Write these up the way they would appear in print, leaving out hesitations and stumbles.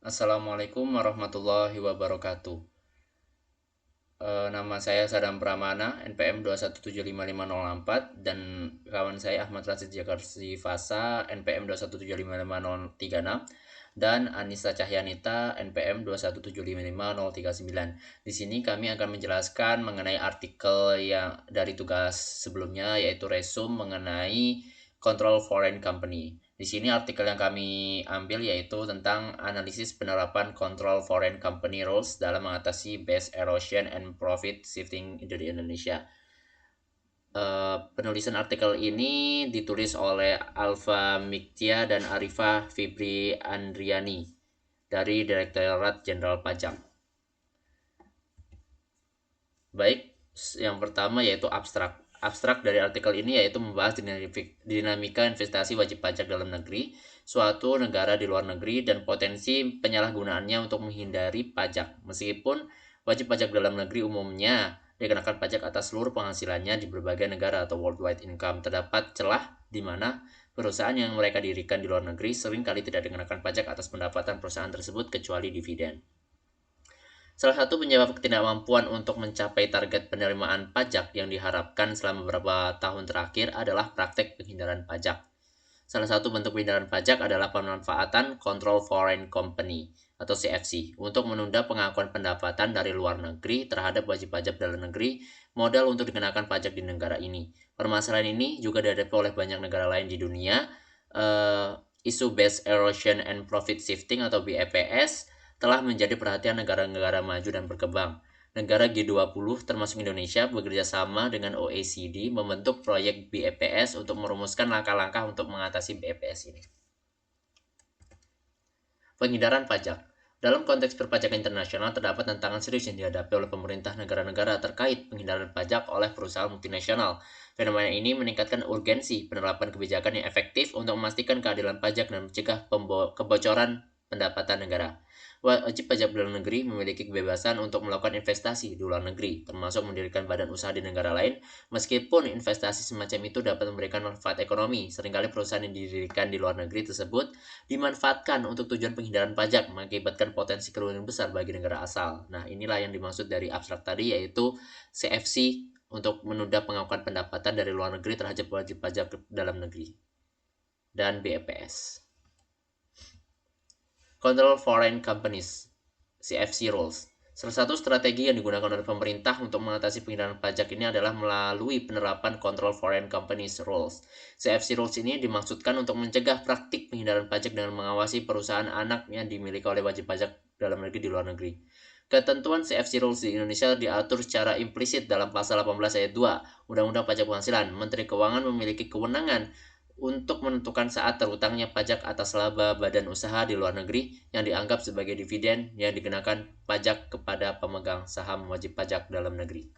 Assalamualaikum warahmatullahi wabarakatuh. Nama saya Sadam Pramana, NPM 2175504, dan kawan saya Ahmad Rasid Jakarsi Fasa, NPM 2175536, dan Anissa Cahyanita, NPM 2175539. Di sini kami akan menjelaskan mengenai artikel yang dari tugas sebelumnya, yaitu resume mengenai Control Foreign Company. Di sini artikel yang kami ambil yaitu tentang analisis penerapan Control Foreign Company Rules dalam mengatasi base erosion and profit shifting di Indonesia. Penulisan artikel ini ditulis oleh Alfa Miktia dan Arifa Fibri Andriani dari Direktorat Jenderal Pajak. Baik, yang pertama yaitu abstrak. Abstrak dari artikel ini yaitu membahas dinamika investasi wajib pajak dalam negeri, suatu negara di luar negeri, dan potensi penyalahgunaannya untuk menghindari pajak. Meskipun wajib pajak dalam negeri umumnya dikenakan pajak atas seluruh penghasilannya di berbagai negara atau worldwide income, terdapat celah di mana perusahaan yang mereka dirikan di luar negeri seringkali tidak dikenakan pajak atas pendapatan perusahaan tersebut kecuali dividen. Salah satu penyebab ketidakmampuan untuk mencapai target penerimaan pajak yang diharapkan selama beberapa tahun terakhir adalah praktek penghindaran pajak. Salah satu bentuk penghindaran pajak adalah pemanfaatan Control Foreign Company atau CFC untuk menunda pengakuan pendapatan dari luar negeri terhadap wajib pajak dalam negeri, modal untuk dikenakan pajak di negara ini. Permasalahan ini juga dihadapi oleh banyak negara lain di dunia. Isu Base Erosion and Profit Shifting atau BEPS telah menjadi perhatian negara-negara maju dan berkembang. Negara G20 termasuk Indonesia bekerja sama dengan OECD membentuk proyek BEPS untuk merumuskan langkah-langkah untuk mengatasi BEPS ini. Penghindaran pajak. Dalam konteks perpajakan internasional terdapat tantangan serius yang dihadapi oleh pemerintah negara-negara terkait penghindaran pajak oleh perusahaan multinasional. Fenomena ini meningkatkan urgensi penerapan kebijakan yang efektif untuk memastikan keadilan pajak dan mencegah kebocoran pendapatan negara. Wajib pajak dalam negeri memiliki kebebasan untuk melakukan investasi di luar negeri, termasuk mendirikan badan usaha di negara lain. Meskipun investasi semacam itu dapat memberikan manfaat ekonomi, seringkali perusahaan yang didirikan di luar negeri tersebut dimanfaatkan untuk tujuan penghindaran pajak, mengakibatkan potensi kerugian besar bagi negara asal. Nah, inilah yang dimaksud dari abstrak tadi, yaitu CFC untuk menunda pengakuan pendapatan dari luar negeri terhadap wajib pajak dalam negeri, dan BEPS. Control Foreign Companies (CFC Rules). Salah satu strategi yang digunakan oleh pemerintah untuk mengatasi penghindaran pajak ini adalah melalui penerapan Control Foreign Companies Rules. CFC Rules ini dimaksudkan untuk mencegah praktik penghindaran pajak dengan mengawasi perusahaan anak yang dimiliki oleh wajib pajak dalam negeri di luar negeri. Ketentuan CFC Rules di Indonesia diatur secara implisit dalam Pasal 18 Ayat 2 Undang-Undang Pajak Penghasilan. Menteri Keuangan memiliki kewenangan untuk menentukan saat terutangnya pajak atas laba badan usaha di luar negeri yang dianggap sebagai dividen yang dikenakan pajak kepada pemegang saham wajib pajak dalam negeri.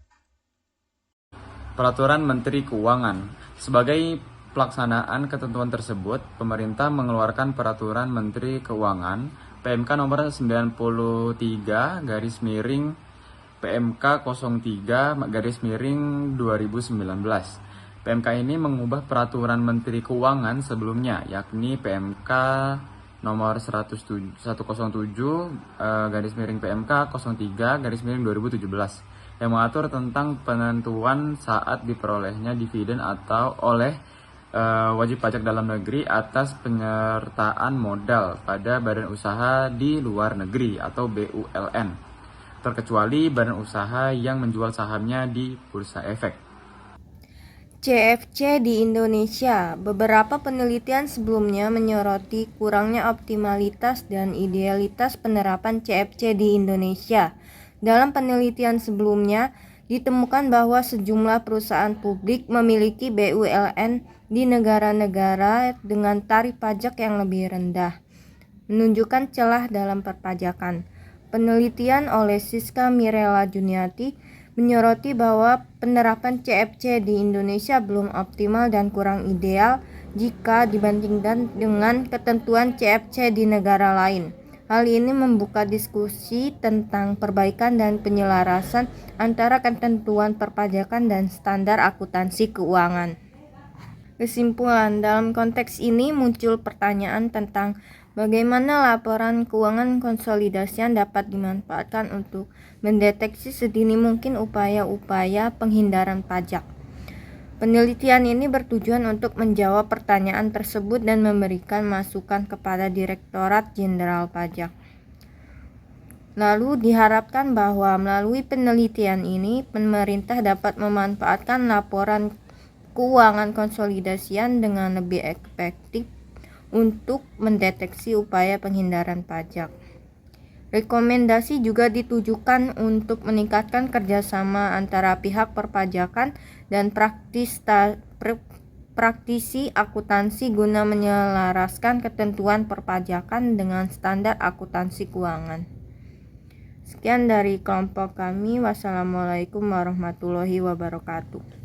Peraturan Menteri Keuangan. Sebagai pelaksanaan ketentuan tersebut, pemerintah mengeluarkan Peraturan Menteri Keuangan PMK nomor 93 garis miring PMK 03 garis miring 2019. PMK ini mengubah Peraturan Menteri Keuangan sebelumnya, yakni PMK nomor 107 garis miring PMK 03 garis miring 2017 yang mengatur tentang penentuan saat diperolehnya dividen atau oleh wajib pajak dalam negeri atas penyertaan modal pada badan usaha di luar negeri atau BULN, terkecuali badan usaha yang menjual sahamnya di Bursa Efek. CFC di Indonesia. Beberapa penelitian sebelumnya menyoroti kurangnya optimalitas dan idealitas penerapan CFC di Indonesia. Dalam penelitian sebelumnya, ditemukan bahwa sejumlah perusahaan publik memiliki BULN di negara-negara dengan tarif pajak yang lebih rendah, menunjukkan celah dalam perpajakan. Penelitian oleh Siska Mirella Juniati menyoroti bahwa penerapan CFC di Indonesia belum optimal dan kurang ideal jika dibandingkan dengan ketentuan CFC di negara lain. Hal ini membuka diskusi tentang perbaikan dan penyelarasan antara ketentuan perpajakan dan standar akuntansi keuangan. Kesimpulan, dalam konteks ini muncul pertanyaan tentang Bagaimana laporan keuangan konsolidasian dapat dimanfaatkan untuk mendeteksi sedini mungkin upaya-upaya penghindaran pajak? Penelitian ini bertujuan untuk menjawab pertanyaan tersebut dan memberikan masukan kepada Direktorat Jenderal Pajak. Lalu diharapkan bahwa melalui penelitian ini, pemerintah dapat memanfaatkan laporan keuangan konsolidasian dengan lebih efektif untuk mendeteksi upaya penghindaran pajak. Rekomendasi juga ditujukan untuk meningkatkan kerjasama antara pihak perpajakan dan praktisi akuntansi guna menyelaraskan ketentuan perpajakan dengan standar akuntansi keuangan. Sekian dari kelompok kami. Wassalamualaikum warahmatullahi wabarakatuh.